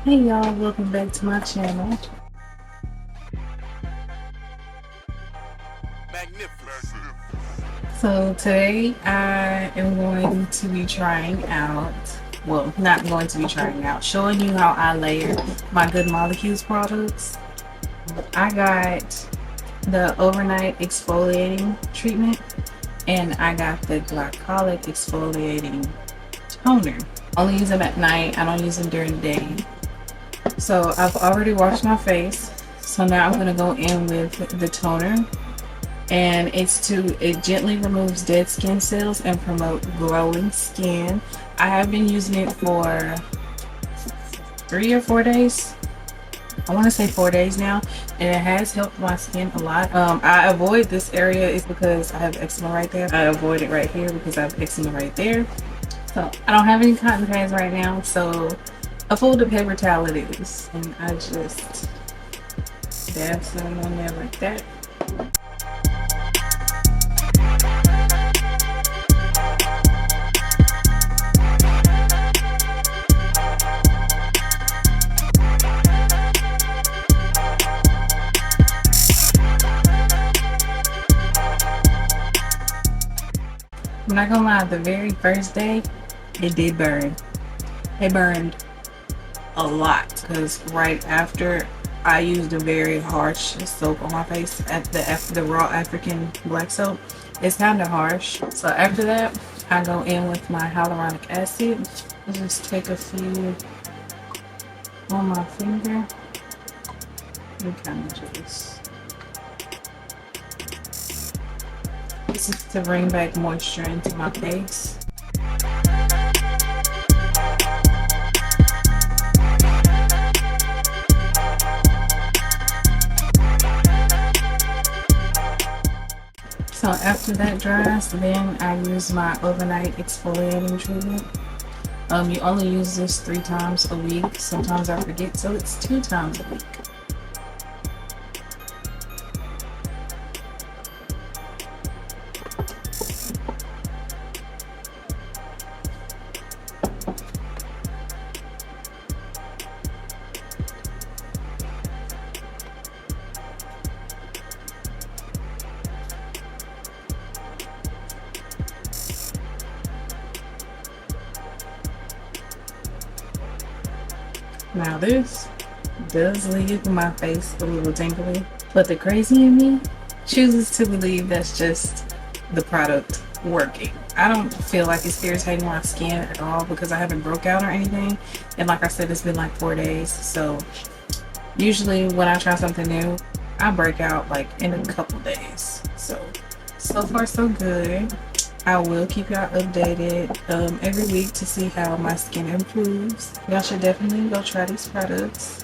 Hey y'all, welcome back to my channel. Magnificent. So today I am going to be trying out, well, not going to be trying out, showing you how I layer my Good Molecules products. I got the overnight exfoliating treatment and I got the glycolic exfoliating toner. I only use them at night, I don't use them during the day. So I've already washed my face. So now I'm going to go in with the toner. And it gently removes dead skin cells and promote glowing skin. I have been using it for 3 or 4 days. I want to say 4 days now, and it has helped my skin a lot. I avoid this area is because I have eczema right there. I avoid it right here because I have eczema right there. So I don't have any cotton pads right now, so a folded paper towel it is, and I just dab some on there like that. I'm not gonna lie, the very first day, it did burn. It burned a lot because right after I used a very harsh soap on my face after the raw African black soap. It's kind of harsh. So after that, I go in with my hyaluronic acid. I just take a few on my finger. And kind of just. This is to bring back moisture into my face. So after that dries, then I use my overnight exfoliating treatment. You only use this 3 times a week. Sometimes I forget, so it's 2 times a week. Now this does leave my face a little tingly, but the crazy in me chooses to believe that's just the product working. I don't feel like it's irritating my skin at all because I haven't broke out or anything. And like I said, it's been like 4 days. So usually when I try something new, I break out like in a couple days. So far so good. I will keep y'all updated every week to see how my skin improves. Y'all should definitely go try these products.